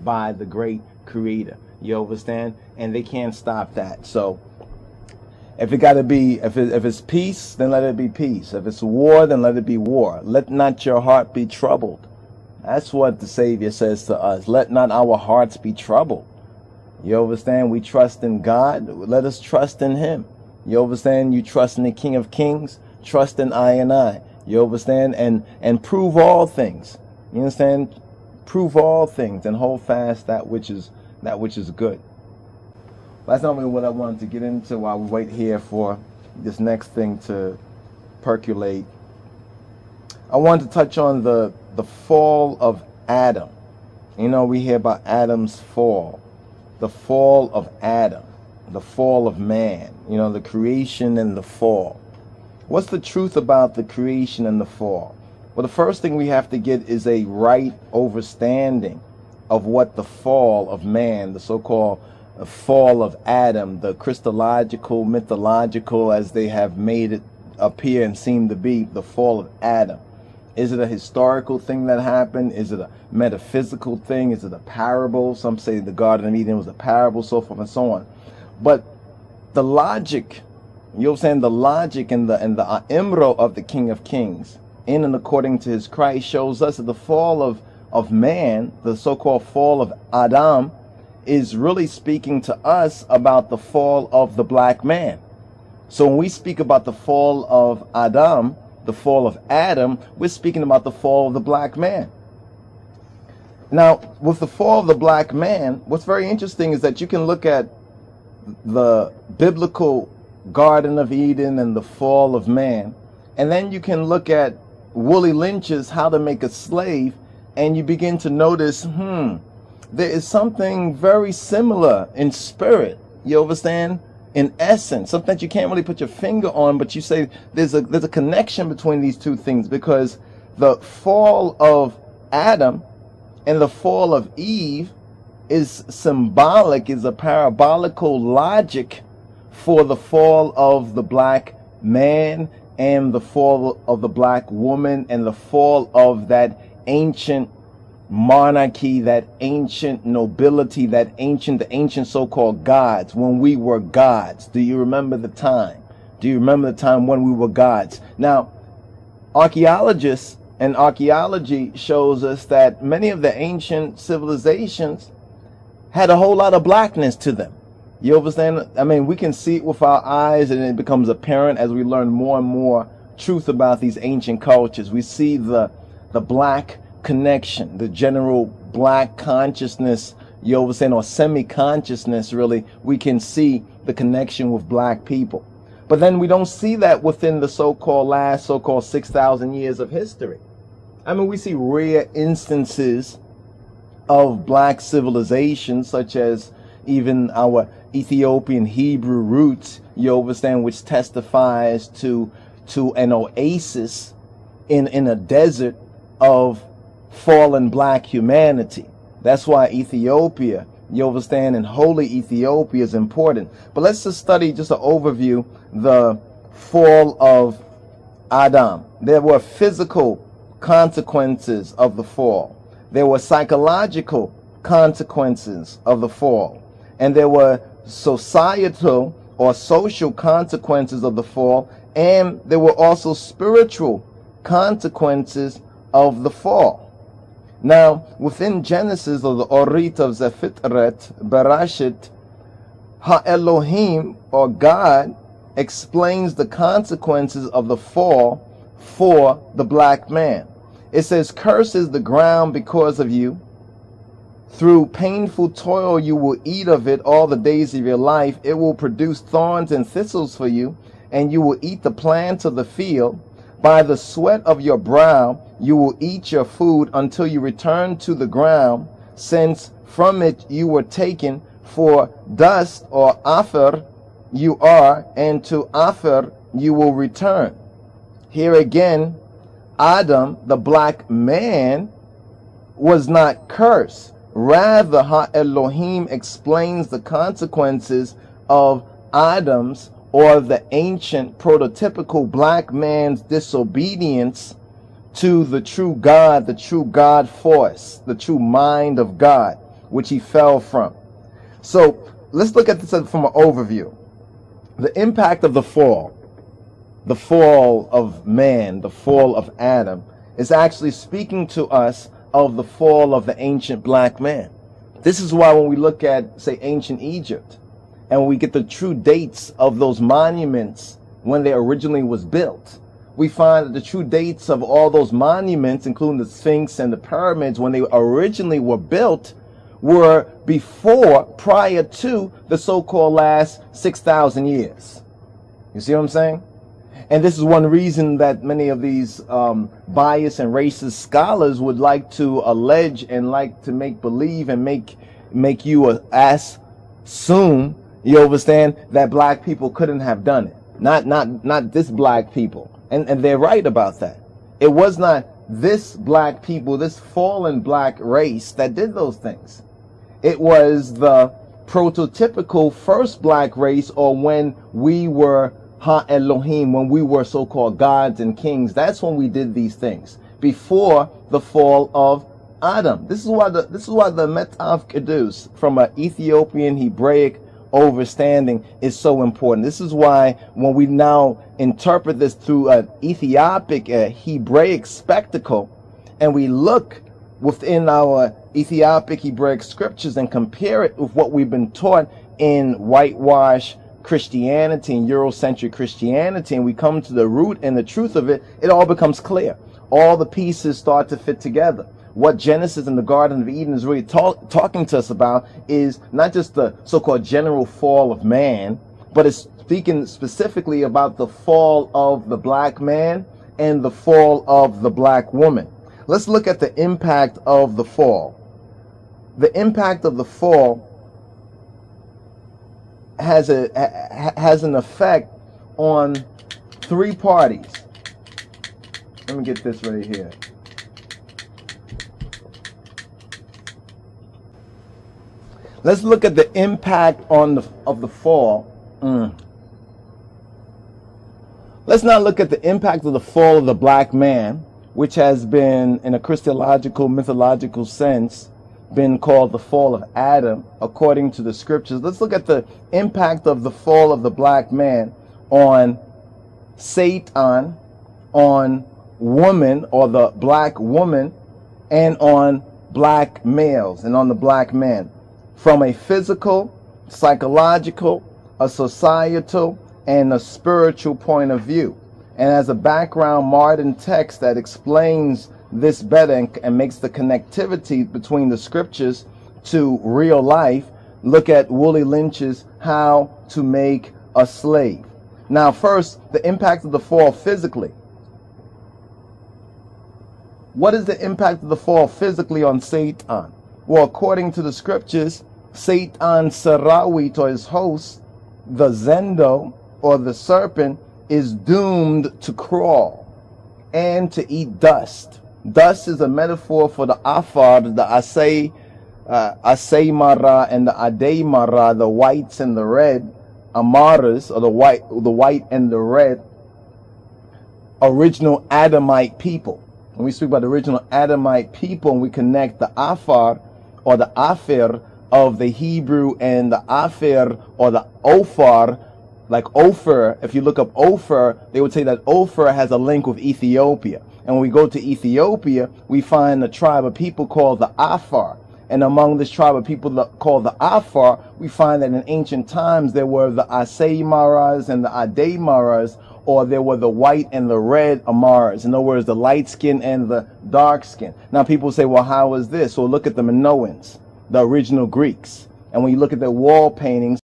by the great creator. You understand? And they can't stop that. So if it gotta be, if it's peace, then let it be peace. If it's war, then let it be war. Let not your heart be troubled. That's what the Savior says to us. Let not our hearts be troubled. You understand? We trust in God. Let us trust in him. You understand? You trust in the King of Kings. Trust in I and I. You understand? And prove all things. You understand? Prove all things and hold fast that which is good. That's not really what I wanted to get into while we wait here for this next thing to percolate. I wanted to touch on the fall of Adam. You know, we hear about Adam's fall. The fall of Adam. The fall of man. You know, the creation and the fall. What's the truth about the creation and the fall? Well, the first thing we have to get is a right understanding of what the fall of man, the so-called fall of Adam, the Christological, mythological, as they have made it appear and seem to be, the fall of Adam. Is it a historical thing that happened? Is it a metaphysical thing? Is it a parable? Some say the Garden of Eden was a parable, so forth and so on. But the logic, you know what I'm saying, the logic and the emro of the King of Kings, in and according to his Christ, shows us that the fall of man, the so-called fall of Adam, is really speaking to us about the fall of the black man. So when we speak about the fall of Adam, the fall of Adam, we're speaking about the fall of the black man. Now, with the fall of the black man, what's very interesting is that you can look at the biblical Garden of Eden and the fall of man, and then you can look at Willie Lynch's How to Make a Slave, and you begin to notice, there is something very similar in spirit, you understand, in essence, something that you can't really put your finger on, but you say there's a connection between these two things, because the fall of Adam and the fall of Eve is symbolic, is a parabolical logic for the fall of the black man and the fall of the black woman and the fall of that ancient monarchy, that ancient nobility, the ancient so-called gods, when we were gods. Do you remember the time? Do you remember the time when we were gods? Now, archaeologists and archaeology shows us that many of the ancient civilizations had a whole lot of blackness to them. You understand? I mean, we can see it with our eyes, and it becomes apparent as we learn more and more truth about these ancient cultures. We see the black connection, the general black consciousness, you understand, or semi-consciousness, really. We can see the connection with black people. But then we don't see that within the so-called last 6,000 years of history. I mean, we see rare instances of black civilization, such as even our Ethiopian Hebrew roots, you understand, which testifies to an oasis in a desert of fallen black humanity. That's why Ethiopia, you understand, and holy Ethiopia is important. But let's just study, just an overview, the fall of Adam. There were physical consequences of the fall. There were psychological consequences of the fall. And there were societal or social consequences of the fall. And there were also spiritual consequences of the fall. Now, within Genesis, or the Orit of Zefitret, Berashit, Ha-Elohim, or God, explains the consequences of the fall for the black man. It says, "Cursed is the ground because of you. Through painful toil you will eat of it all the days of your life. It will produce thorns and thistles for you, and you will eat the plants of the field. By the sweat of your brow you will eat your food until you return to the ground, since from it you were taken, for dust or AFAR you are, and to AFAR you will return." Here again, Adam, the black man, was not cursed. Rather, Ha-Elohim explains the consequences of Adam's, or the ancient prototypical black man's, disobedience to the true God force, the true mind of God. which he fell from. So let's look at this from an overview. The impact of the fall of man, the fall of Adam, is actually speaking to us of the fall of the ancient black man. This is why when we look at, say, ancient Egypt, and we get the true dates of those monuments when they originally was built, we find that the true dates of all those monuments, including the Sphinx and the pyramids, when they originally were built, were prior to the so-called last 6,000 years. You see what I'm saying? And this is one reason that many of these biased and racist scholars would like to allege and like to make believe and make you assume, you understand, that black people couldn't have done it. Not this black people. And they're right about that. It was not this black people, this fallen black race that did those things. It was the prototypical first black race, or when we were Ha-Elohim, when we were so-called gods and kings. That's when we did these things, before the fall of Adam. This is why the Metav Kedus from an Ethiopian Hebraic overstanding is so important. This is why when we now interpret this through an Ethiopic Hebraic spectacle, and we look within our Ethiopic Hebraic scriptures and compare it with what we've been taught in whitewash Christianity and Eurocentric Christianity, and we come to the root and the truth of it, it all becomes clear. All the pieces start to fit together. What Genesis and the Garden of Eden is really talking to us about is not just the so-called general fall of man, but it's speaking specifically about the fall of the black man and the fall of the black woman. Let's look at the impact of the fall. The impact of the fall has an effect on three parties. Let me get this right here. Let's look at the impact of the fall. Let's now look at the impact of the fall of the black man, which has been, in a Christological, mythological sense, been called the fall of Adam, according to the scriptures. Let's look at the impact of the fall of the black man on Satan, on woman, or the black woman, and on black males, and on the black man, from a physical, psychological, a societal, and a spiritual point of view. And as a background modern text that explains this better and makes the connectivity between the scriptures to real life, look at Willie Lynch's How to Make a Slave. Now first, the impact of the fall physically. What is the impact of the fall physically on Satan? Well, according to the scriptures, Satan Sarawit, or his host, the Zendo, or the serpent, is doomed to crawl and to eat dust. Dust is a metaphor for the AFAR, the Asay Mara and the Adey Mara, the whites and the red, Amaras, or the white and the red, original Adamite people. When we speak about the original Adamite people, and we connect the AFAR or the AFAR of the Hebrew and the AFAR or the Ophar, like Ophir, if you look up Ophir, they would say that Ophir has a link with Ethiopia. And when we go to Ethiopia, we find a tribe of people called the AFAR. And among this tribe of people called the AFAR, we find that in ancient times there were the Asay Maras and the Adey Maras, or there were the white and the red Amaras. In other words, the light skin and the dark skin. Now people say, well, how is this? Well, look at the Minoans, the original Greeks. And when you look at their wall paintings,